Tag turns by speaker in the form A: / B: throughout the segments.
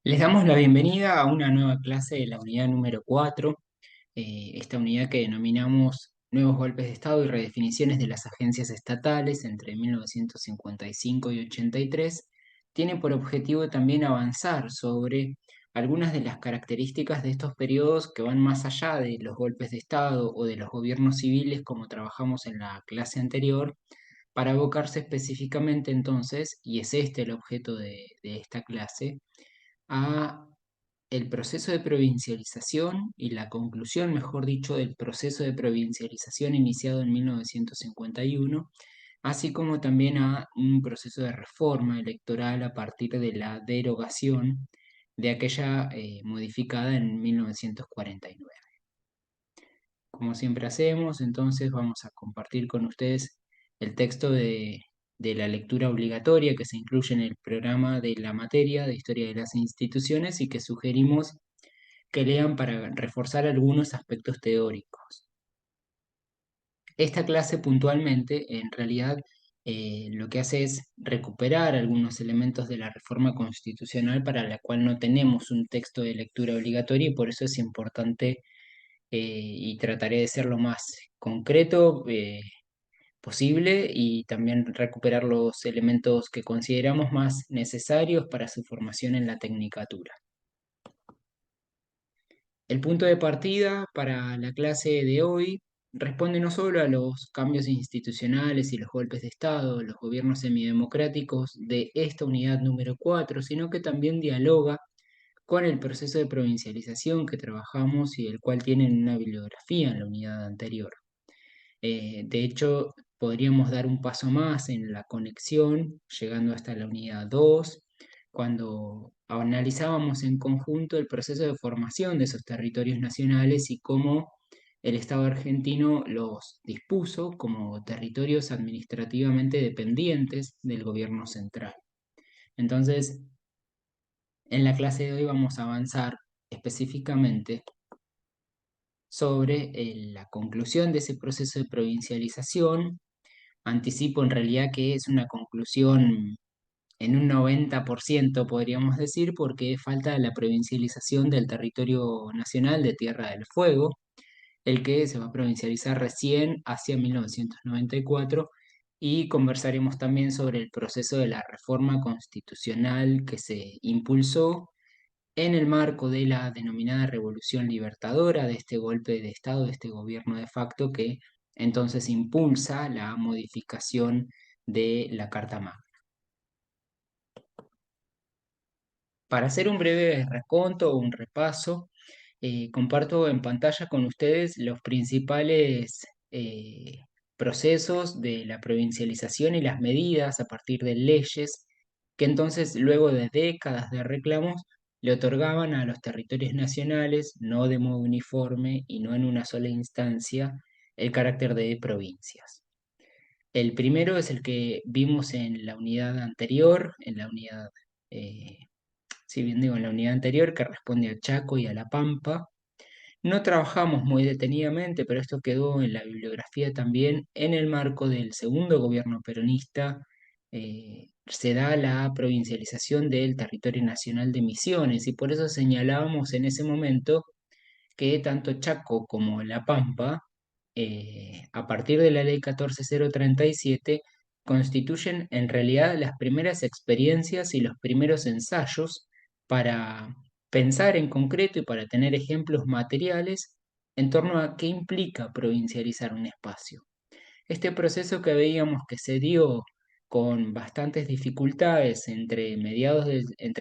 A: Les damos la bienvenida a una nueva clase de la unidad número 4, esta unidad que denominamos Nuevos golpes de Estado y redefiniciones de las agencias estatales entre 1955 y 83, tiene por objetivo también avanzar sobre algunas de las características de estos periodos que van más allá de los golpes de Estado o de los gobiernos civiles como trabajamos en la clase anterior, para abocarse específicamente entonces, y es este el objeto de esta clase, a el proceso de provincialización y la conclusión, mejor dicho, del proceso de provincialización iniciado en 1951, así como también a un proceso de reforma electoral a partir de la derogación de aquella modificada en 1949. Como siempre hacemos, entonces vamos a compartir con ustedes el texto de la lectura obligatoria que se incluye en el programa de la materia de Historia de las Instituciones y que sugerimos que lean para reforzar algunos aspectos teóricos. Esta clase puntualmente, en realidad, lo que hace es recuperar algunos elementos de la reforma constitucional para la cual no tenemos un texto de lectura obligatoria y por eso es importante y trataré de ser lo más concreto posible y también recuperar los elementos que consideramos más necesarios para su formación en la tecnicatura. El punto de partida para la clase de hoy responde no solo a los cambios institucionales y los golpes de Estado, los gobiernos semidemocráticos de esta unidad número 4, sino que también dialoga con el proceso de provincialización que trabajamos y el cual tienen una bibliografía en la unidad anterior. De hecho, podríamos dar un paso más en la conexión, llegando hasta la unidad 2, cuando analizábamos en conjunto el proceso de formación de esos territorios nacionales y cómo el Estado argentino los dispuso como territorios administrativamente dependientes del gobierno central. Entonces, en la clase de hoy vamos a avanzar específicamente sobre la conclusión de ese proceso de provincialización. Anticipo en realidad que es una conclusión en un 90%, podríamos decir, porque falta la provincialización del territorio nacional de Tierra del Fuego, el que se va a provincializar recién hacia 1994, y conversaremos también sobre el proceso de la reforma constitucional que se impulsó en el marco de la denominada Revolución Libertadora, de este golpe de Estado, de este gobierno de facto que entonces impulsa la modificación de la Carta Magna. Para hacer un breve raconto o un repaso, comparto en pantalla con ustedes los principales procesos de la provincialización y las medidas a partir de leyes que entonces, luego de décadas de reclamos, le otorgaban a los territorios nacionales, no de modo uniforme y no en una sola instancia, el carácter de provincias. El primero es el que vimos en la unidad anterior, en la unidad eh, si bien digo en la unidad anterior, que responde a Chaco y a La Pampa. No trabajamos muy detenidamente, pero esto quedó en la bibliografía también. En el marco del segundo gobierno peronista, se da la provincialización del territorio nacional de Misiones y por eso señalábamos en ese momento que tanto Chaco como La Pampa, a partir de la ley 14037, constituyen en realidad las primeras experiencias y los primeros ensayos para pensar en concreto y para tener ejemplos materiales en torno a qué implica provincializar un espacio. Este proceso que veíamos que se dio con bastantes dificultades entre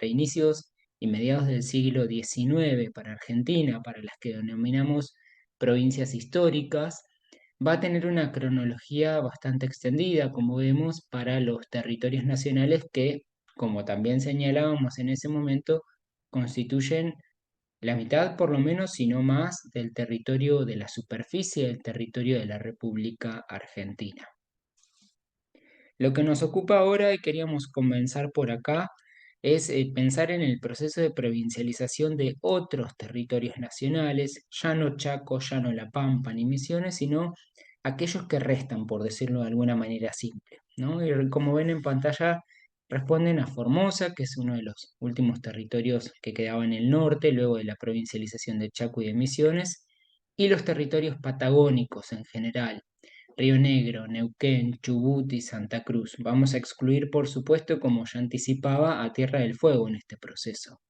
A: inicios y mediados del siglo XIX para Argentina, para las que denominamos provincias históricas, va a tener una cronología bastante extendida, como vemos, para los territorios nacionales que, como también señalábamos en ese momento, constituyen la mitad por lo menos, si no más, del territorio de la superficie del territorio de la República Argentina. Lo que nos ocupa ahora y queríamos comenzar por acá es pensar en el proceso de provincialización de otros territorios nacionales, ya no Chaco, ya no La Pampa ni Misiones, sino aquellos que restan, por decirlo de alguna manera simple, ¿no? Y como ven en pantalla, Responden a Formosa, que es uno de los últimos territorios que quedaba en el norte, luego de la provincialización de Chaco y de Misiones, y los territorios patagónicos en general, Río Negro, Neuquén, Chubut y Santa Cruz. Vamos a excluir, por supuesto, como ya anticipaba, a Tierra del Fuego en este proceso.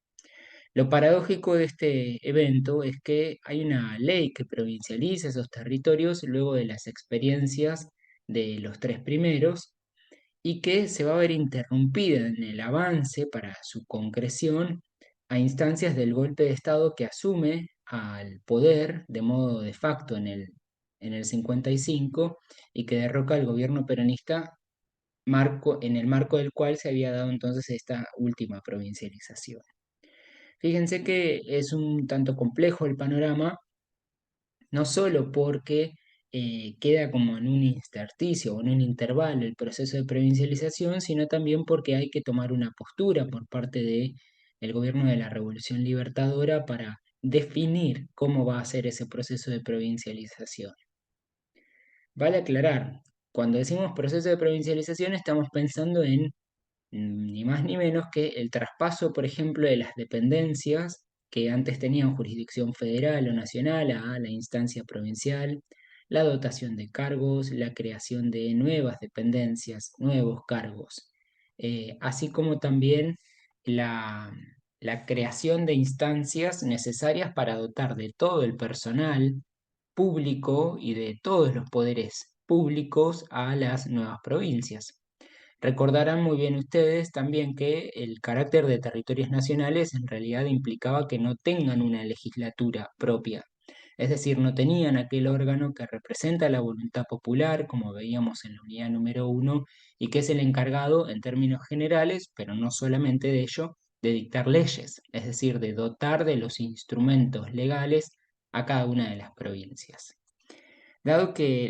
A: Lo paradójico de este evento es que hay una ley que provincializa esos territorios luego de las experiencias de los tres primeros y que se va a ver interrumpida en el avance para su concreción a instancias del golpe de Estado que asume al poder de modo de facto en el 55 y que derroca al gobierno peronista en el marco del cual se había dado entonces esta última provincialización. Fíjense que es un tanto complejo el panorama, no solo porque queda como en un intersticio o en un intervalo el proceso de provincialización, sino también porque hay que tomar una postura por parte del gobierno de la Revolución Libertadora para definir cómo va a ser ese proceso de provincialización. Vale aclarar, cuando decimos proceso de provincialización estamos pensando en ni más ni menos que el traspaso, por ejemplo, de las dependencias que antes tenían jurisdicción federal o nacional a la instancia provincial, la dotación de cargos, la creación de nuevas dependencias, nuevos cargos, así como también la, la creación de instancias necesarias para dotar de todo el personal público y de todos los poderes públicos a las nuevas provincias. Recordarán muy bien ustedes también que el carácter de territorios nacionales en realidad implicaba que no tengan una legislatura propia, es decir, no tenían aquel órgano que representa la voluntad popular, como veíamos en la unidad número 1, y que es el encargado en términos generales, pero no solamente de ello, de dictar leyes, es decir, de dotar de los instrumentos legales a cada una de las provincias. Dado que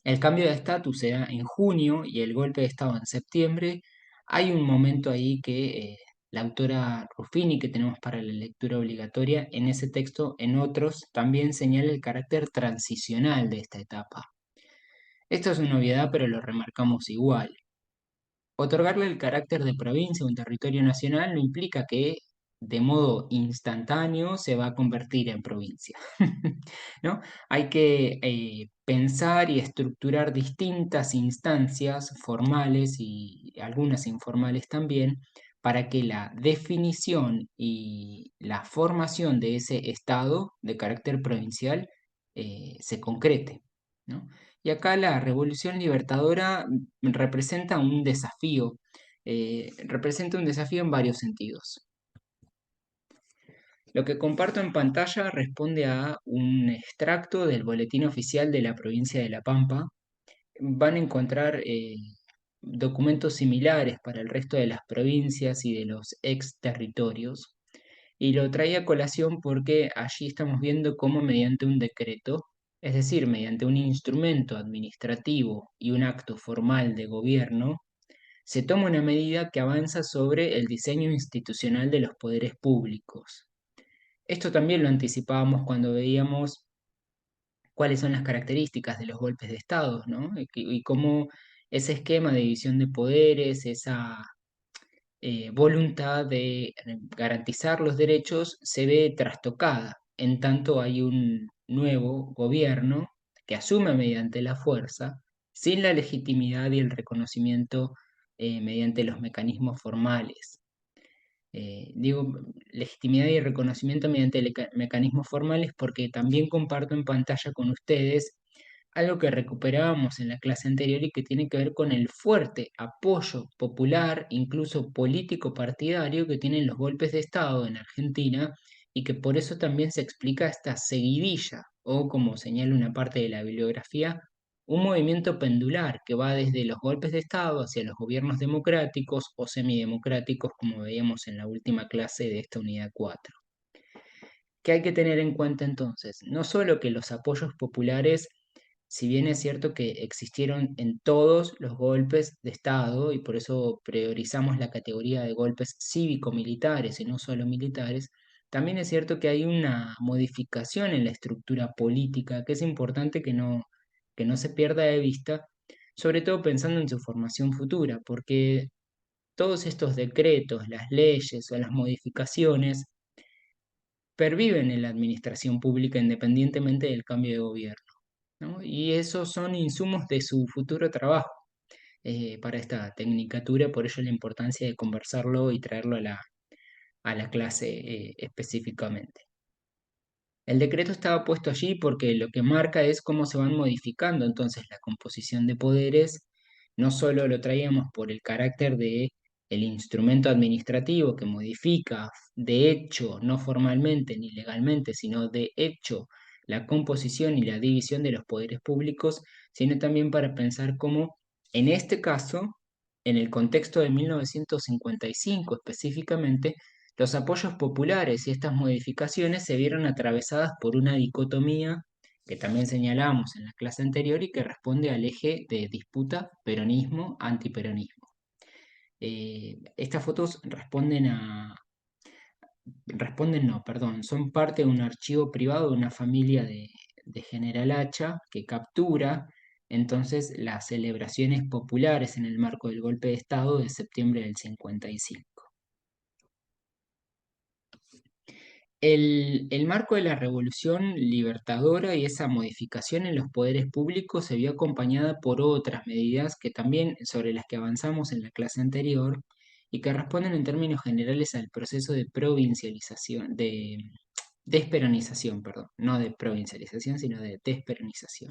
A: el cambio de estatus se da en junio y el golpe de Estado en septiembre. Hay un momento ahí que la autora Ruffini, que tenemos para la lectura obligatoria, en ese texto, en otros, también señala el carácter transicional de esta etapa. Esto es una obviedad, pero lo remarcamos igual. Otorgarle el carácter de provincia a un territorio nacional no implica que de modo instantáneo se va a convertir en provincia, ¿no? Hay que pensar y estructurar distintas instancias formales y algunas informales también para que la definición y la formación de ese estado de carácter provincial se concrete, ¿no? Y acá la Revolución Libertadora representa un desafío en varios sentidos. Lo que comparto en pantalla responde a un extracto del boletín oficial de la provincia de La Pampa. Van a encontrar documentos similares para el resto de las provincias y de los ex territorios. Y lo traía a colación porque allí estamos viendo cómo mediante un decreto, es decir, mediante un instrumento administrativo y un acto formal de gobierno, se toma una medida que avanza sobre el diseño institucional de los poderes públicos. Esto también lo anticipábamos cuando veíamos cuáles son las características de los golpes de Estado, ¿no? Y cómo ese esquema de división de poderes, esa voluntad de garantizar los derechos se ve trastocada, en tanto hay un nuevo gobierno que asume mediante la fuerza, sin la legitimidad y el reconocimiento mediante los mecanismos formales. Digo legitimidad y reconocimiento mediante mecanismos formales porque también comparto en pantalla con ustedes algo que recuperábamos en la clase anterior y que tiene que ver con el fuerte apoyo popular, incluso político partidario, que tienen los golpes de Estado en Argentina y que por eso también se explica esta seguidilla, o como señala una parte de la bibliografía, un movimiento pendular que va desde los golpes de Estado hacia los gobiernos democráticos o semidemocráticos, como veíamos en la última clase de esta unidad 4. ¿Qué hay que tener en cuenta entonces? No solo que los apoyos populares, si bien es cierto que existieron en todos los golpes de Estado, y por eso priorizamos la categoría de golpes cívico-militares y no solo militares, también es cierto que hay una modificación en la estructura política que es importante que no se pierda de vista, sobre todo pensando en su formación futura, porque todos estos decretos, las leyes o las modificaciones perviven en la administración pública independientemente del cambio de gobierno, ¿no? Y esos son insumos de su futuro trabajo para esta tecnicatura, por ello la importancia de conversarlo y traerlo a la clase específicamente. El decreto estaba puesto allí porque lo que marca es cómo se van modificando entonces la composición de poderes. No solo lo traíamos por el carácter de el instrumento administrativo que modifica de hecho, no formalmente ni legalmente, sino de hecho la composición y la división de los poderes públicos, sino también para pensar cómo en este caso, en el contexto de 1955 específicamente, los apoyos populares y estas modificaciones se vieron atravesadas por una dicotomía que también señalamos en la clase anterior y que responde al eje de disputa peronismo-antiperonismo. Estas fotos responden no, perdón, son parte de un archivo privado de una familia de General Hacha que captura entonces las celebraciones populares en el marco del golpe de Estado de septiembre del 55. El marco de la revolución libertadora y esa modificación en los poderes públicos se vio acompañada por otras medidas que también sobre las que avanzamos en la clase anterior y que responden en términos generales al proceso de provincialización, de desperonización, perdón, no de provincialización, sino de desperonización.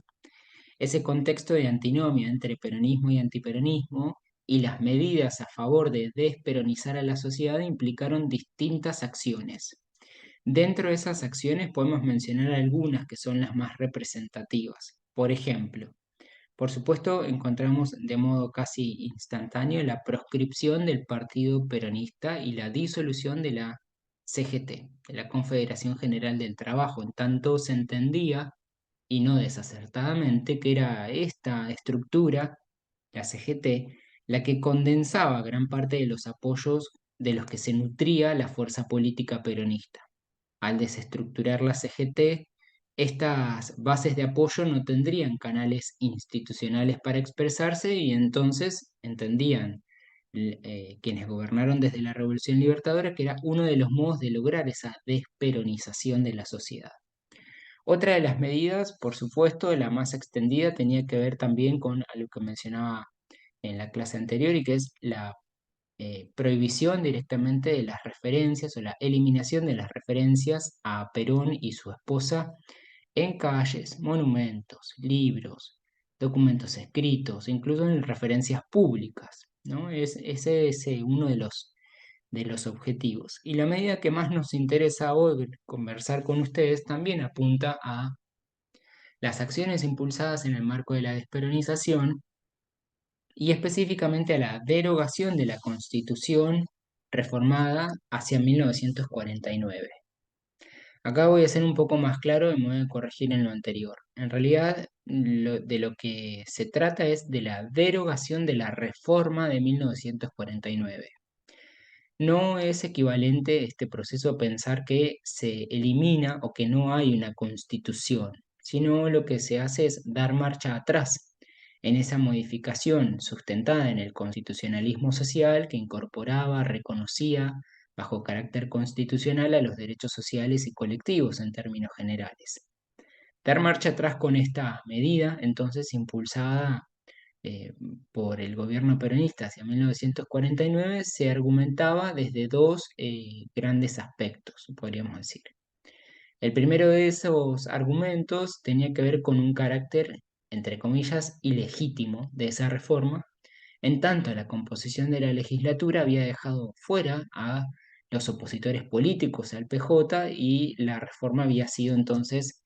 A: Ese contexto de antinomia entre peronismo y antiperonismo y las medidas a favor de desperonizar a la sociedad implicaron distintas acciones. Dentro de esas acciones podemos mencionar algunas que son las más representativas. Por ejemplo, por supuesto, encontramos de modo casi instantáneo la proscripción del Partido Peronista y la disolución de la CGT, de la Confederación General del Trabajo. En tanto se entendía, y no desacertadamente, que era esta estructura, la CGT, la que condensaba gran parte de los apoyos de los que se nutría la fuerza política peronista. Al desestructurar la CGT, estas bases de apoyo no tendrían canales institucionales para expresarse y entonces entendían quienes gobernaron desde la Revolución Libertadora que era uno de los modos de lograr esa desperonización de la sociedad. Otra de las medidas, por supuesto, la más extendida, tenía que ver también con algo que mencionaba en la clase anterior y que es la prohibición directamente de las referencias o la eliminación de las referencias a Perón y su esposa en calles, monumentos, libros, documentos escritos, incluso en referencias públicas, ¿no? Ese es uno de los objetivos. Y la medida que más nos interesa hoy conversar con ustedes también apunta a las acciones impulsadas en el marco de la desperonización y específicamente a la derogación de la Constitución reformada hacia 1949. Acá voy a ser un poco más claro y me voy a corregir en lo anterior. En realidad, de lo que se trata es de la derogación de la reforma de 1949. No es equivalente este proceso a pensar que se elimina o que no hay una constitución, sino lo que se hace es dar marcha atrás en esa modificación sustentada en el constitucionalismo social que incorporaba, reconocía bajo carácter constitucional a los derechos sociales y colectivos en términos generales. Dar marcha atrás con esta medida, entonces impulsada eh, por el gobierno peronista hacia 1949 se argumentaba desde dos grandes aspectos, podríamos decir. El primero de esos argumentos tenía que ver con un carácter, entre comillas, ilegítimo de esa reforma, en tanto la composición de la legislatura había dejado fuera a los opositores políticos al PJ y la reforma había sido entonces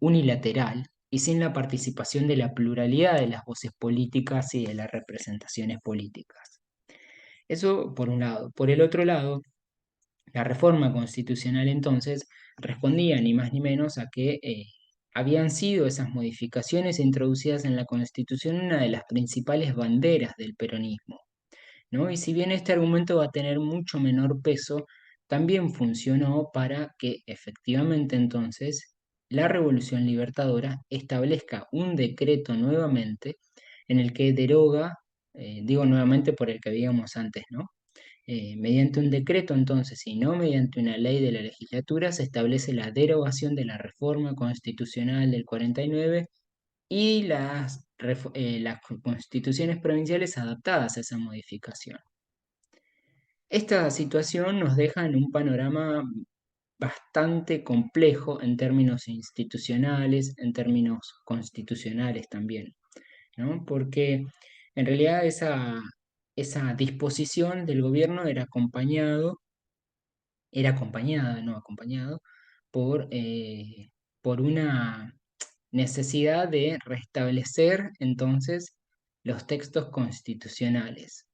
A: unilateral y sin la participación de la pluralidad de las voces políticas y de las representaciones políticas. Eso por un lado. Por el otro lado, la reforma constitucional entonces respondía ni más ni menos a que habían sido esas modificaciones introducidas en la Constitución una de las principales banderas del peronismo, ¿no? Y si bien este argumento va a tener mucho menor peso, también funcionó para que efectivamente entonces la Revolución Libertadora establezca un decreto nuevamente en el que deroga, digo nuevamente por el que veíamos antes, ¿no? Mediante un decreto, entonces, y no mediante una ley de la legislatura, se establece la derogación de la reforma constitucional del 49 y las constituciones provinciales adaptadas a esa modificación. Esta situación nos deja en un panorama bastante complejo en términos institucionales, en términos constitucionales también, ¿no? Porque en realidad esa disposición del gobierno era acompañada, no acompañado, por una necesidad de restablecer entonces los textos constitucionales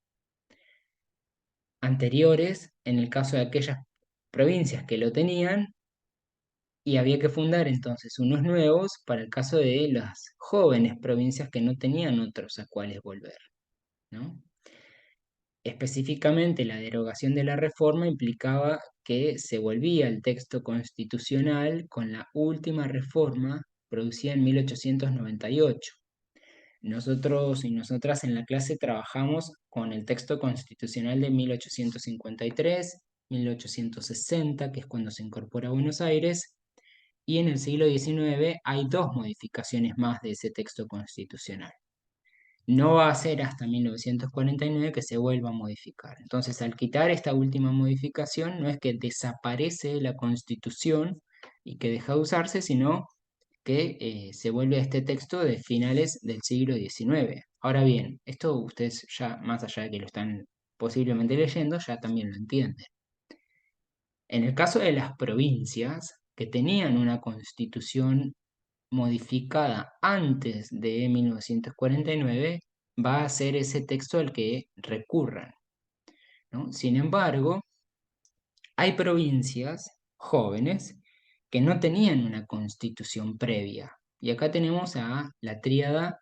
A: anteriores, en el caso de aquellas provincias que lo tenían, y había que fundar entonces unos nuevos para el caso de las jóvenes provincias que no tenían otros a cuales volver, ¿no? Específicamente, la derogación de la reforma implicaba que se volvía el texto constitucional con la última reforma producida en 1898. Nosotros y nosotras en la clase trabajamos con el texto constitucional de 1853, 1860, que es cuando se incorpora a Buenos Aires, y en el siglo XIX hay dos modificaciones más de ese texto constitucional. No va a ser hasta 1949 que se vuelva a modificar. Entonces, al quitar esta última modificación, no es que desaparece la Constitución y que deja de usarse, sino que se vuelve a este texto de finales del siglo XIX. Ahora bien, esto ustedes ya, más allá de que lo están posiblemente leyendo, ya también lo entienden. En el caso de las provincias que tenían una constitución modificada antes de 1949, va a ser ese texto al que recurran, ¿no? Sin embargo, hay provincias jóvenes que no tenían una constitución previa. Y acá tenemos a la tríada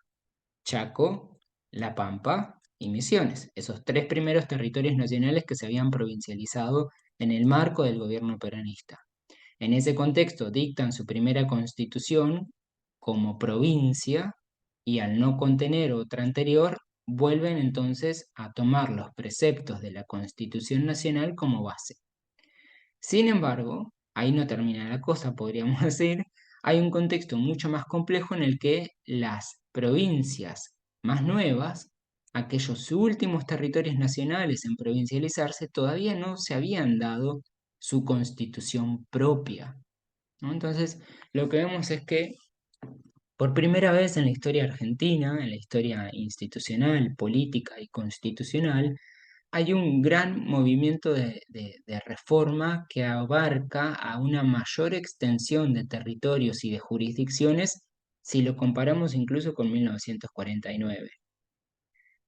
A: Chaco, La Pampa y Misiones, esos tres primeros territorios nacionales que se habían provincializado en el marco del gobierno peronista. En ese contexto dictan su primera constitución como provincia y al no contener otra anterior, vuelven entonces a tomar los preceptos de la Constitución Nacional como base. Sin embargo, ahí no termina la cosa, podríamos decir, hay un contexto mucho más complejo en el que las provincias más nuevas, aquellos últimos territorios nacionales en provincializarse, todavía no se habían dado su constitución propia, ¿no? Entonces, lo que vemos es que por primera vez en la historia argentina, en la historia institucional, política y constitucional, hay un gran movimiento de reforma que abarca a una mayor extensión de territorios y de jurisdicciones si lo comparamos incluso con 1949.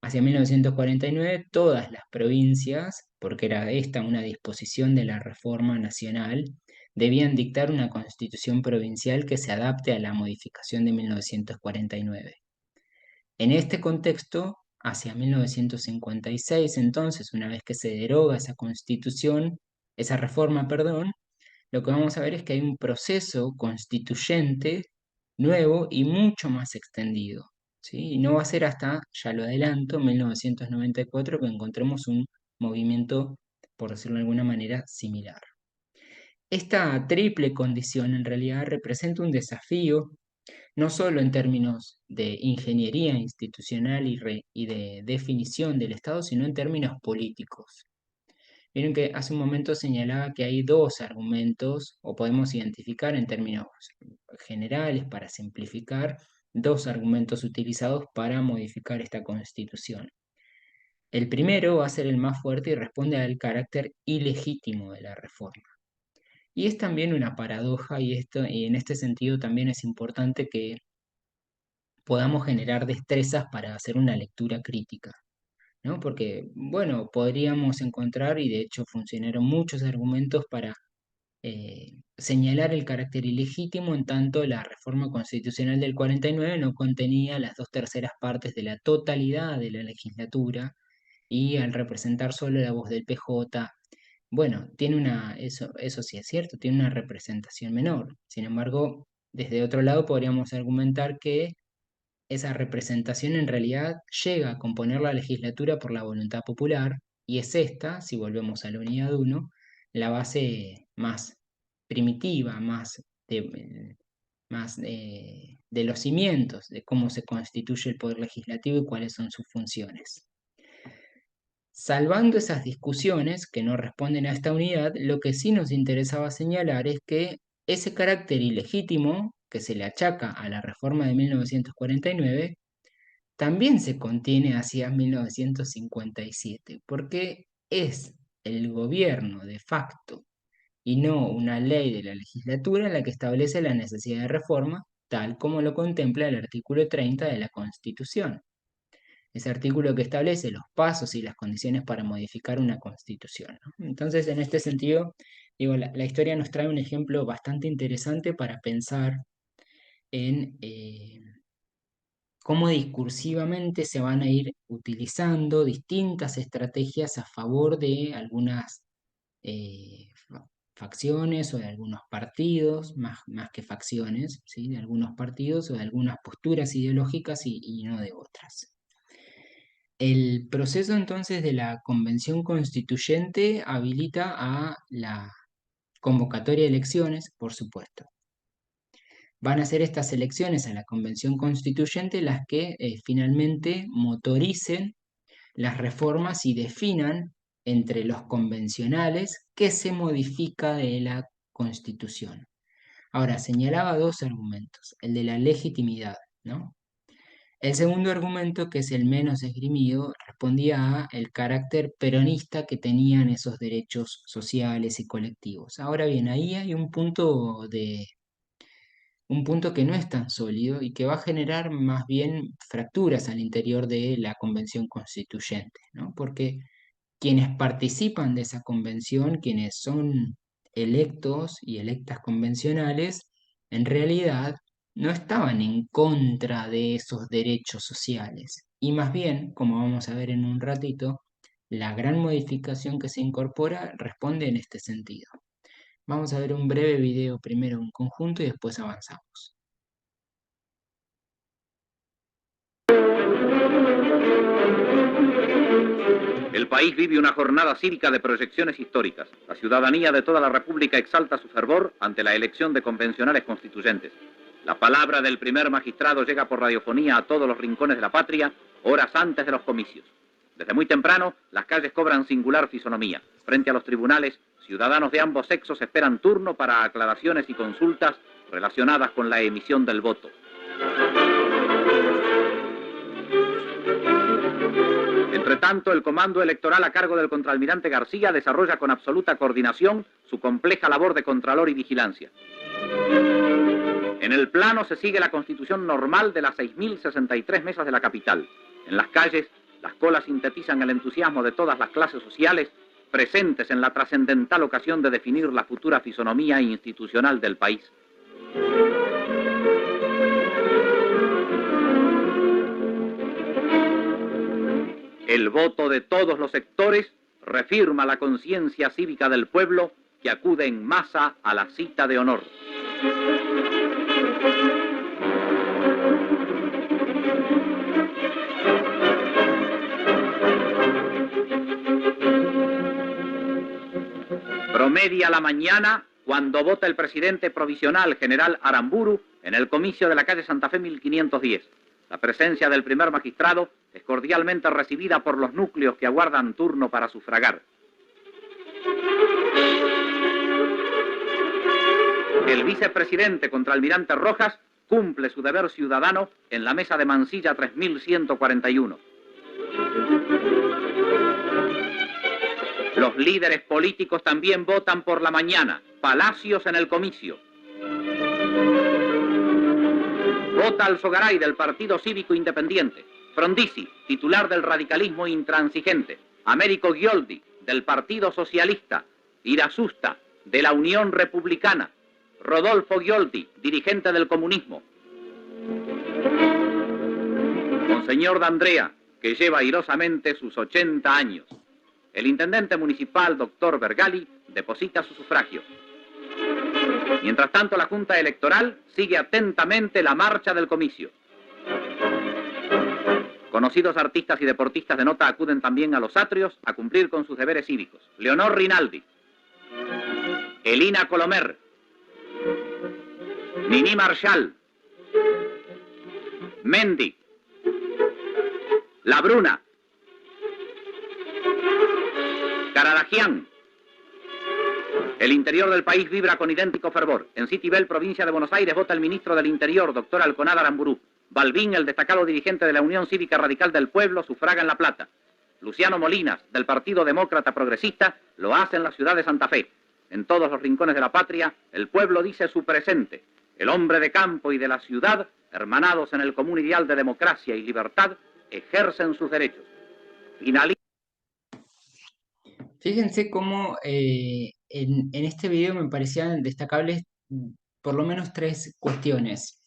A: Hacia 1949 todas las provincias, porque era esta una disposición de la reforma nacional, debían dictar una constitución provincial que se adapte a la modificación de 1949. En este contexto, hacia 1956, entonces, una vez que se deroga esa constitución, esa reforma, perdón, lo que vamos a ver es que hay un proceso constituyente nuevo y mucho más extendido, ¿sí? Y no va a ser hasta, ya lo adelanto, 1994 que encontremos un movimiento, por decirlo de alguna manera, similar. Esta triple condición en realidad representa un desafío no solo en términos de ingeniería institucional y de definición del Estado, sino en términos políticos. Miren que hace un momento señalaba que hay dos argumentos, o podemos identificar en términos generales, para simplificar, dos argumentos utilizados para modificar esta constitución. El primero va a ser el más fuerte y responde al carácter ilegítimo de la reforma. Y es también una paradoja, y en este sentido también es importante que podamos generar destrezas para hacer una lectura crítica, ¿no? Porque, bueno, podríamos encontrar, y de hecho funcionaron muchos argumentos para señalar el carácter ilegítimo, en tanto la reforma constitucional del 49 no contenía las dos terceras partes de la totalidad de la legislatura, y al representar solo la voz del PJ, bueno, eso sí es cierto, tiene una representación menor. Sin embargo, desde otro lado podríamos argumentar que esa representación en realidad llega a componer la legislatura por la voluntad popular y es esta, si volvemos a la unidad uno, la base más primitiva, más de los cimientos de cómo se constituye el poder legislativo y cuáles son sus funciones. Salvando esas discusiones que no responden a esta unidad, lo que sí nos interesaba señalar es que ese carácter ilegítimo que se le achaca a la reforma de 1949 también se contiene hacia 1957, porque es el gobierno de facto y no una ley de la legislatura la que establece la necesidad de reforma, tal como lo contempla el artículo 30 de la Constitución. Ese artículo que establece los pasos y las condiciones para modificar una constitución, ¿no? Entonces, en este sentido, digo, la historia nos trae un ejemplo bastante interesante para pensar en cómo discursivamente se van a ir utilizando distintas estrategias a favor de algunas facciones o de algunos partidos, más que facciones, ¿sí? De algunos partidos o de algunas posturas ideológicas y no de otras. El proceso entonces de la convención constituyente habilita a la convocatoria de elecciones, por supuesto. Van a ser estas elecciones a la convención constituyente las que finalmente motoricen las reformas y definan entre los convencionales qué se modifica de la Constitución. Ahora, señalaba dos argumentos, el de la legitimidad, ¿no? El segundo argumento, que es el menos esgrimido, respondía a el carácter peronista que tenían esos derechos sociales y colectivos. Ahora bien, ahí hay un punto que no es tan sólido y que va a generar más bien fracturas al interior de la convención constituyente, ¿no? Porque quienes participan de esa convención, quienes son electos y electas convencionales, en realidad no estaban en contra de esos derechos sociales. Y más bien, como vamos a ver en un ratito, la gran modificación que se incorpora responde en este sentido. Vamos a ver un breve video primero en conjunto y después avanzamos.
B: El país vive una jornada cívica de proyecciones históricas. La ciudadanía de toda la República exalta su fervor ante la elección de convencionales constituyentes. La palabra del primer magistrado llega por radiofonía a todos los rincones de la patria, horas antes de los comicios. Desde muy temprano, las calles cobran singular fisonomía. Frente a los tribunales, ciudadanos de ambos sexos esperan turno para aclaraciones y consultas relacionadas con la emisión del voto. Entre tanto, el comando electoral a cargo del contraalmirante García desarrolla con absoluta coordinación su compleja labor de contralor y vigilancia. En el plano se sigue la constitución normal de las 6.063 mesas de la capital. En las calles, las colas sintetizan el entusiasmo de todas las clases sociales presentes en la trascendental ocasión de definir la futura fisonomía institucional del país. El voto de todos los sectores reafirma la conciencia cívica del pueblo que acude en masa a la cita de honor. Promedia la mañana cuando vota el presidente provisional general Aramburu en el comicio de la calle Santa Fe 1510. La presencia del primer magistrado es cordialmente recibida por los núcleos que aguardan turno para sufragar. El vicepresidente contraalmirante Rojas cumple su deber ciudadano en la mesa de Mansilla 3141. Los líderes políticos también votan por la mañana. Palacios en el comicio. Vota Alzogaray del Partido Cívico Independiente. Frondizi, titular del radicalismo intransigente. Américo Ghioldi, del Partido Socialista. Irasusta, de la Unión Republicana. Rodolfo Ghioldi, dirigente del comunismo. Monseñor D'Andrea, que lleva airosamente sus 80 años. El intendente municipal, doctor Vergali, deposita su sufragio. Mientras tanto, la Junta Electoral sigue atentamente la marcha del comicio. Conocidos artistas y deportistas de nota acuden también a los atrios a cumplir con sus deberes cívicos. Leonor Rinaldi, Elina Colomer, Nini Marshall, Mendy, La Bruna, Caradagian. El interior del país vibra con idéntico fervor. En Citibel, provincia de Buenos Aires, vota el ministro del Interior, doctor Alconada Aramburú. Balbín, el destacado dirigente de la Unión Cívica Radical del Pueblo, sufraga en La Plata. Luciano Molinas, del Partido Demócrata Progresista, lo hace en la ciudad de Santa Fe. En todos los rincones de la patria, el pueblo dice su presente. El hombre de campo y de la ciudad, hermanados en el común ideal de democracia y libertad, ejercen sus derechos. Finaliza.
A: Fíjense cómo en este video me parecían destacables por lo menos tres cuestiones.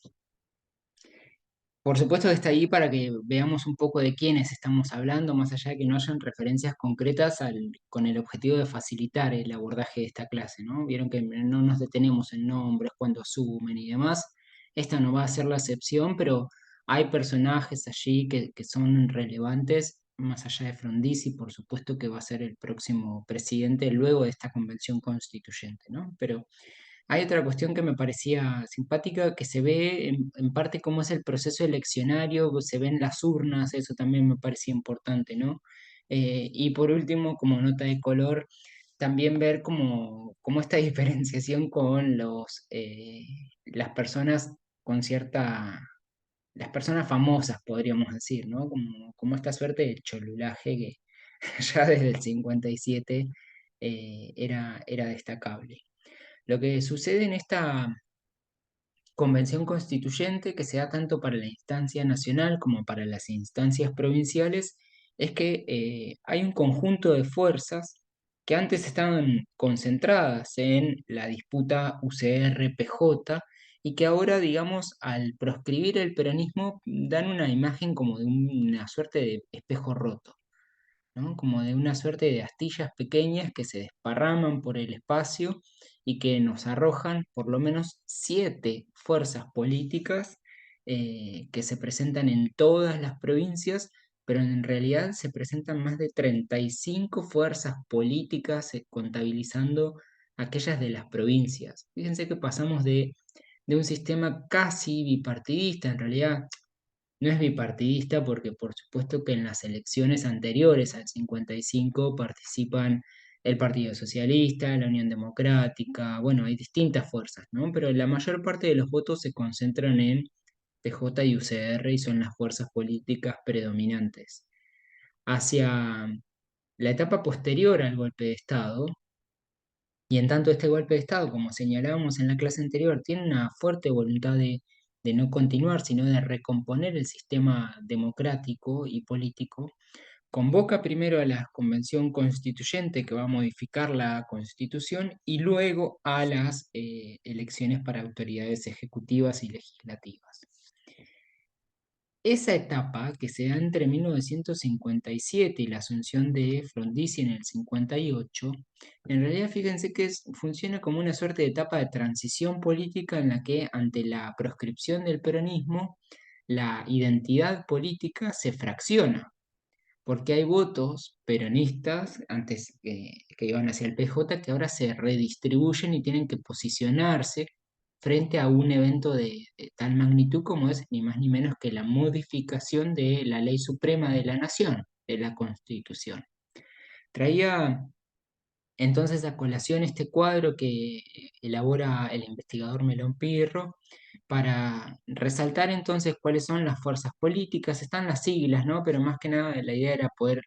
A: Por supuesto está ahí para que veamos un poco de quiénes estamos hablando, más allá de que no hayan referencias concretas con el objetivo de facilitar el abordaje de esta clase, ¿no? Vieron que no nos detenemos en nombres cuando asumen y demás. Esta no va a ser la excepción, pero hay personajes allí que son relevantes, más allá de Frondizi, por supuesto que va a ser el próximo presidente luego de esta convención constituyente, ¿no? Pero hay otra cuestión que me parecía simpática, que se ve en parte cómo es el proceso eleccionario, se ven las urnas, eso también me parecía importante, ¿no? Y por último, como nota de color, también ver cómo esta diferenciación con las personas con cierta, las personas famosas, podríamos decir, ¿no? Como esta suerte de cholulaje que ya desde el 57 era destacable. Lo que sucede en esta convención constituyente, que se da tanto para la instancia nacional como para las instancias provinciales, es que hay un conjunto de fuerzas que antes estaban concentradas en la disputa UCR-PJ y que ahora, digamos, al proscribir el peronismo, dan una imagen como de una suerte de espejo roto, ¿no? Como de una suerte de astillas pequeñas que se desparraman por el espacio y que nos arrojan por lo menos 7 fuerzas políticas que se presentan en todas las provincias, pero en realidad se presentan más de 35 fuerzas políticas contabilizando aquellas de las provincias. Fíjense que pasamos de un sistema casi bipartidista, en realidad no es bipartidista porque por supuesto que en las elecciones anteriores al 55 participan el Partido Socialista, la Unión Democrática, bueno, hay distintas fuerzas, ¿no? Pero la mayor parte de los votos se concentran en PJ y UCR y son las fuerzas políticas predominantes. Hacia la etapa posterior al golpe de Estado, y en tanto este golpe de Estado, como señalábamos en la clase anterior, tiene una fuerte voluntad de no continuar, sino de recomponer el sistema democrático y político, convoca primero a la convención constituyente que va a modificar la constitución y luego a las elecciones para autoridades ejecutivas y legislativas. Esa etapa, que se da entre 1957 y la asunción de Frondizi en el 58, en realidad fíjense que funciona como una suerte de etapa de transición política en la que ante la proscripción del peronismo, la identidad política se fracciona, porque hay votos peronistas antes que iban hacia el PJ que ahora se redistribuyen y tienen que posicionarse frente a un evento de tal magnitud como es ni más ni menos que la modificación de la ley suprema de la nación, de la Constitución. Traía entonces a colación este cuadro que elabora el investigador Melón Pirro para resaltar entonces cuáles son las fuerzas políticas, están las siglas, ¿no? Pero más que nada la idea era poder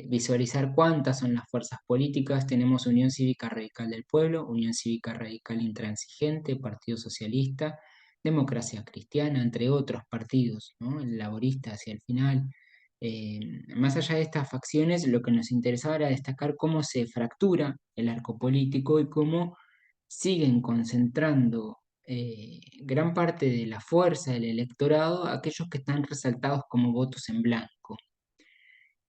A: visualizar cuántas son las fuerzas políticas. Tenemos Unión Cívica Radical del Pueblo, Unión Cívica Radical Intransigente, Partido Socialista, Democracia Cristiana, entre otros partidos, ¿no? El laborista hacia el final. Eh, Más allá de estas facciones, lo que nos interesaba era destacar cómo se fractura el arco político y cómo siguen concentrando gran parte de la fuerza del electorado aquellos que están resaltados como votos en blanco.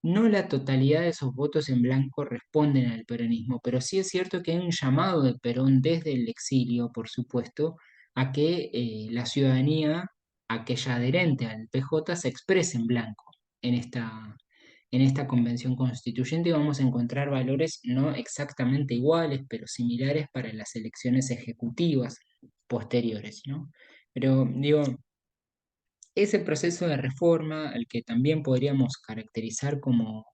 A: No la totalidad de esos votos en blanco responden al peronismo, pero sí es cierto que hay un llamado de Perón desde el exilio, por supuesto, a que la ciudadanía aquella adherente al PJ se exprese en blanco en esta convención constituyente y vamos a encontrar valores no exactamente iguales, pero similares para las elecciones ejecutivas posteriores, ¿no? Pero digo, ese proceso de reforma, al que también podríamos caracterizar como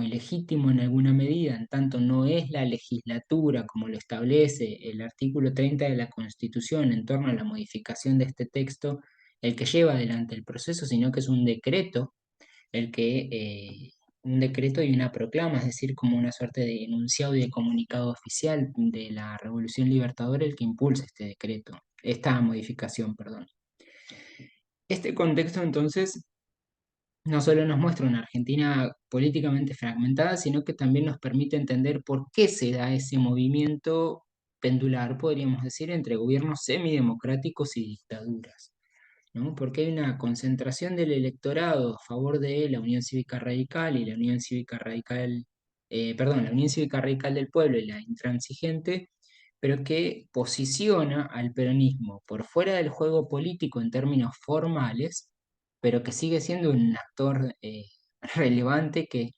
A: ilegítimo en alguna medida, en tanto no es la legislatura, como lo establece el artículo 30 de la Constitución en torno a la modificación de este texto, el que lleva adelante el proceso, sino que es un decreto, un decreto y una proclama, es decir, como una suerte de enunciado y de comunicado oficial de la Revolución Libertadora, el que impulsa este decreto, esta modificación, perdón. Este contexto, entonces, no solo nos muestra una Argentina políticamente fragmentada, sino que también nos permite entender por qué se da ese movimiento pendular, podríamos decir, entre gobiernos semidemocráticos y dictaduras, ¿no? Porque hay una concentración del electorado a favor de la Unión Cívica Radical y la Unión Cívica Radical, perdón, la Unión Cívica Radical del Pueblo y la Intransigente, pero que posiciona al peronismo por fuera del juego político en términos formales, pero que sigue siendo un actor relevante que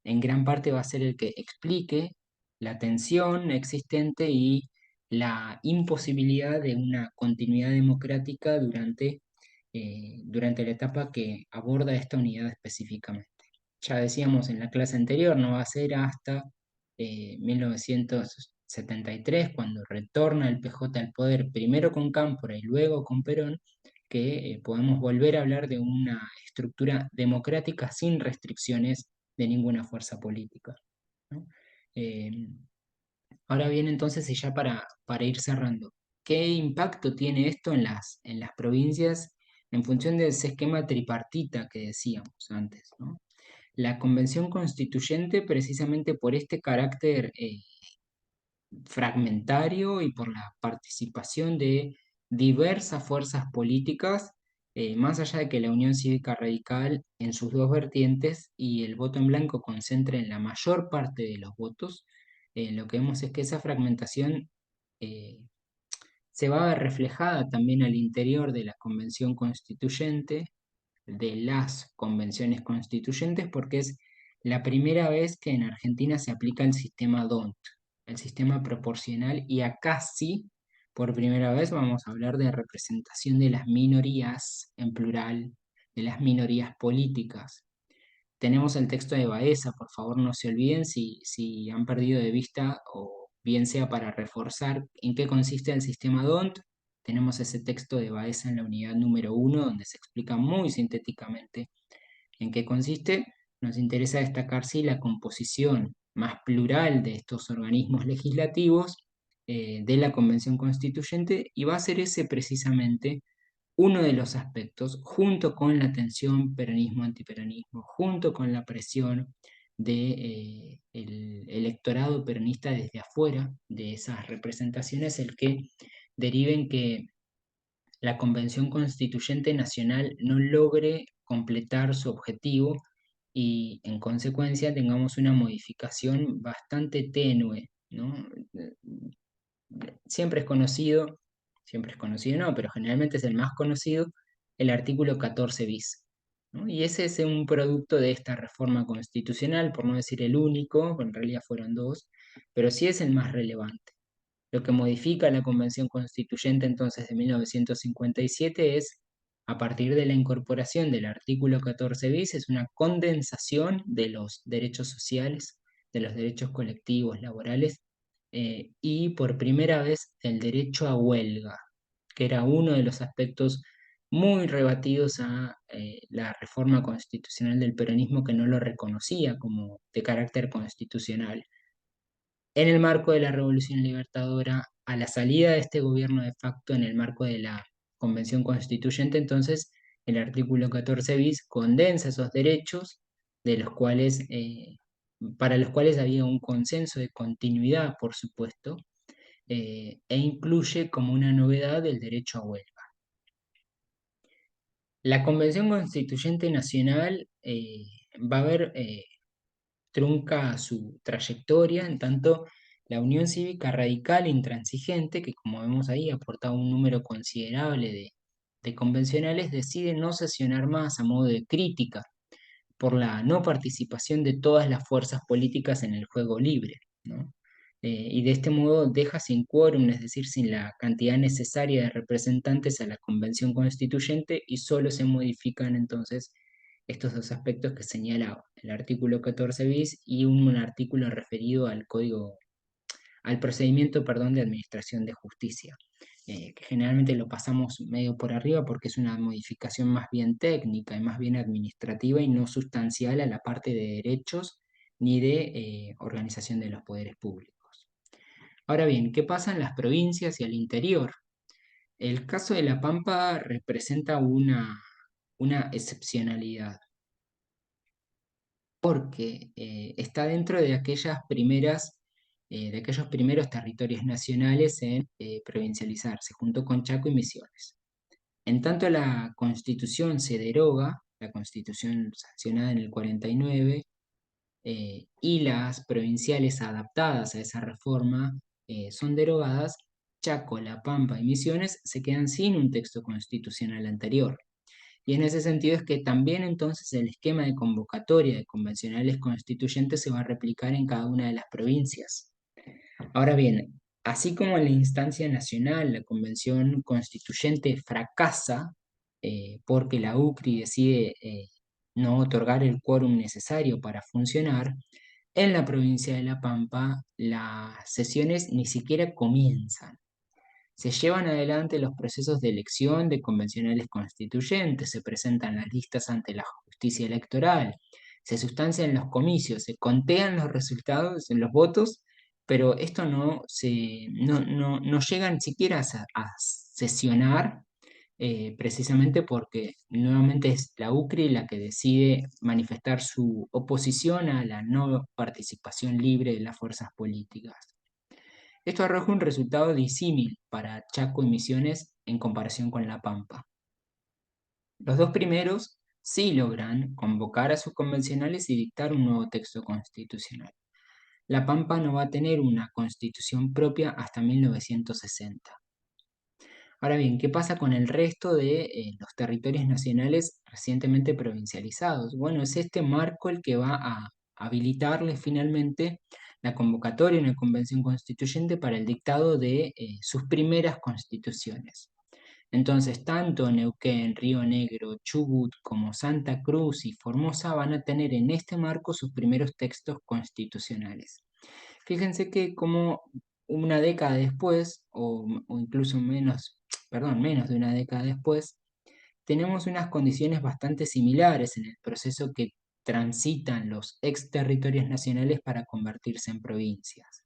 A: en gran parte va a ser el que explique la tensión existente y la imposibilidad de una continuidad democrática durante la etapa que aborda esta unidad específicamente. Ya decíamos en la clase anterior, no va a ser hasta 1973, cuando retorna el PJ al poder, primero con Cámpora y luego con Perón, que podemos volver a hablar de una estructura democrática sin restricciones de ninguna fuerza política, ¿no? Eh, Ahora bien, entonces, y ya para ir cerrando, ¿qué impacto tiene esto en las provincias en función de ese esquema tripartita que decíamos antes, ¿no? La Convención Constituyente, precisamente por este carácter fragmentario y por la participación de diversas fuerzas políticas, más allá de que la Unión Cívica Radical en sus dos vertientes y el voto en blanco concentre en la mayor parte de los votos, lo que vemos es que esa fragmentación eh, se va a ver reflejada también al interior de la Convención Constituyente, de las convenciones constituyentes, porque es la primera vez que en Argentina se aplica el sistema DONT, el sistema proporcional, y acá sí, por primera vez vamos a hablar de representación de las minorías en plural, de las minorías políticas. Tenemos el texto de Baeza, por favor no se olviden si han perdido de vista o bien sea para reforzar en qué consiste el sistema DONT. Tenemos ese texto de Baeza en la unidad número 1 donde se explica muy sintéticamente en qué consiste. Nos interesa destacar sí la composición más plural de estos organismos legislativos de la Convención Constituyente y va a ser ese precisamente uno de los aspectos, junto con la tensión peronismo-antiperonismo, junto con la presión del electorado peronista desde afuera de esas representaciones, el que deriven que la Convención Constituyente Nacional no logre completar su objetivo y en consecuencia tengamos una modificación bastante tenue, ¿no? Siempre es conocido no, pero generalmente es el más conocido, el artículo 14 bis, ¿no? Y ese es un producto de esta reforma constitucional, por no decir el único, en realidad fueron dos, pero sí es el más relevante. Lo que modifica la Convención Constituyente entonces de 1957 es, a partir de la incorporación del artículo 14 bis, es una condensación de los derechos sociales, de los derechos colectivos, laborales, y por primera vez el derecho a huelga, que era uno de los aspectos muy rebatidos a la reforma constitucional del peronismo que no lo reconocía como de carácter constitucional. En el marco de la Revolución Libertadora, a la salida de este gobierno de facto, en el marco de la Convención Constituyente, entonces el artículo 14 bis condensa esos derechos de los cuales, para los cuales había un consenso de continuidad, por supuesto, e incluye como una novedad el derecho a huelga. La Convención Constituyente Nacional va a ver trunca su trayectoria, en tanto la Unión Cívica Radical Intransigente, que como vemos ahí aportaba un número considerable de convencionales decide no sesionar más a modo de crítica por la no participación de todas las fuerzas políticas en el juego libre, ¿no? Y de este modo deja sin quórum, es decir, sin la cantidad necesaria de representantes a la convención constituyente y solo se modifican entonces estos dos aspectos que señala el artículo 14 bis y un artículo referido al procedimiento, perdón, de administración de justicia, que generalmente lo pasamos medio por arriba porque es una modificación más bien técnica y más bien administrativa y no sustancial a la parte de derechos ni de organización de los poderes públicos. Ahora bien, ¿qué pasa en las provincias y al interior? El caso de La Pampa representa una excepcionalidad porque está dentro de aquellas primeras, de aquellos primeros territorios nacionales en provincializarse, junto con Chaco y Misiones. En tanto la Constitución se deroga, la Constitución sancionada en el 49, y las provinciales adaptadas a esa reforma son derogadas, Chaco, La Pampa y Misiones se quedan sin un texto constitucional anterior. Y en ese sentido es que también entonces el esquema de convocatoria de convencionales constituyentes se va a replicar en cada una de las provincias. Ahora bien, así como en la instancia nacional la convención constituyente fracasa porque la UCRI decide no otorgar el quórum necesario para funcionar, en la provincia de La Pampa las sesiones ni siquiera comienzan. Se llevan adelante los procesos de elección de convencionales constituyentes, se presentan las listas ante la justicia electoral, se sustancian los comicios, se contean los resultados, los votos, pero esto no llega ni siquiera a sesionar, precisamente porque nuevamente es la UCRI la que decide manifestar su oposición a la no participación libre de las fuerzas políticas. Esto arroja un resultado disímil para Chaco y Misiones en comparación con La Pampa. Los dos primeros sí logran convocar a sus convencionales y dictar un nuevo texto constitucional. La Pampa no va a tener una constitución propia hasta 1960. Ahora bien, ¿qué pasa con el resto de los territorios nacionales recientemente provincializados? Bueno, es este marco el que va a habilitarle finalmente la convocatoria de una convención constituyente para el dictado de sus primeras constituciones. Entonces, tanto Neuquén, Río Negro, Chubut como Santa Cruz y Formosa van a tener en este marco sus primeros textos constitucionales. Fíjense que como una década después, o incluso menos, perdón, menos de una década después, tenemos unas condiciones bastante similares en el proceso que transitan los ex territorios nacionales para convertirse en provincias.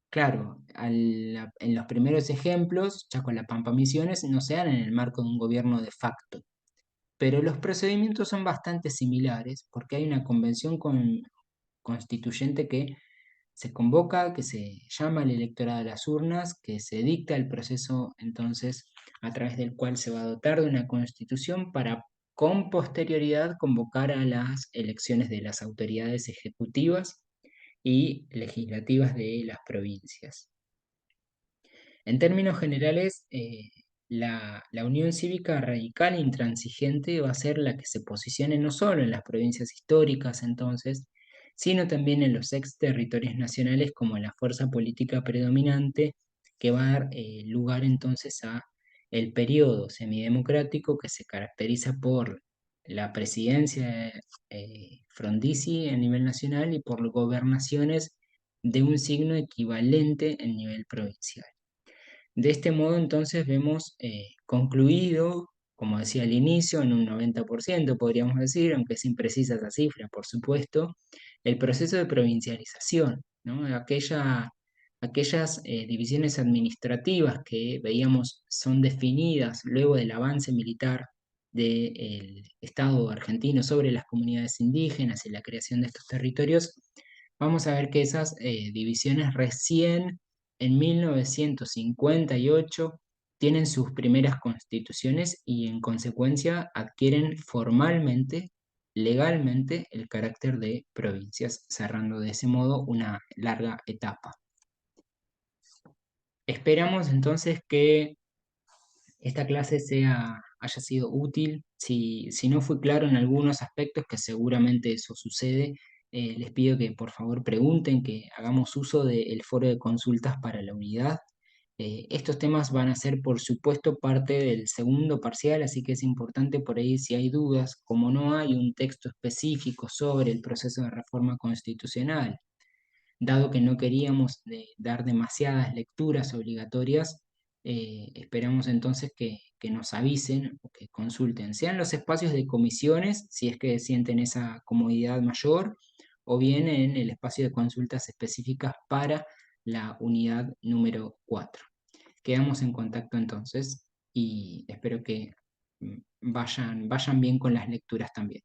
A: Claro, en los primeros ejemplos, Chaco, La Pampa, Misiones, no se dan en el marco de un gobierno de facto, pero los procedimientos son bastante similares porque hay una convención constituyente que se convoca, que se llama al electorado a las urnas, que se dicta el proceso entonces a través del cual se va a dotar de una constitución para con posterioridad convocar a las elecciones de las autoridades ejecutivas y legislativas de las provincias. En términos generales, la Unión Cívica Radical e Intransigente va a ser la que se posicione no solo en las provincias históricas entonces, sino también en los ex territorios nacionales como la fuerza política predominante que va a dar lugar entonces a el periodo semidemocrático que se caracteriza por la presidencia Frondizi a nivel nacional y por gobernaciones de un signo equivalente en nivel provincial. De este modo, entonces, vemos concluido, como decía al inicio, en un 90%, podríamos decir, aunque es imprecisa esa cifra, por supuesto, el proceso de provincialización, ¿no? Aquellas divisiones administrativas que veíamos son definidas luego del avance militar del Estado argentino sobre las comunidades indígenas y la creación de estos territorios, vamos a ver que esas divisiones recién en 1958 tienen sus primeras constituciones y en consecuencia adquieren formalmente, legalmente, el carácter de provincias, cerrando de ese modo una larga etapa. Esperamos entonces que esta clase haya sido útil. Si no fue claro en algunos aspectos, que seguramente eso sucede, les pido que por favor pregunten, que hagamos uso del foro de consultas para la unidad. Estos temas van a ser, por supuesto, parte del segundo parcial, así que es importante por ahí si hay dudas, como no hay un texto específico sobre el proceso de reforma constitucional, dado que no queríamos dar demasiadas lecturas obligatorias, esperamos entonces que nos avisen o que consulten, sean los espacios de comisiones, si es que sienten esa comodidad mayor, o bien en el espacio de consultas específicas para la unidad número 4. Quedamos en contacto entonces y espero que vayan bien con las lecturas también.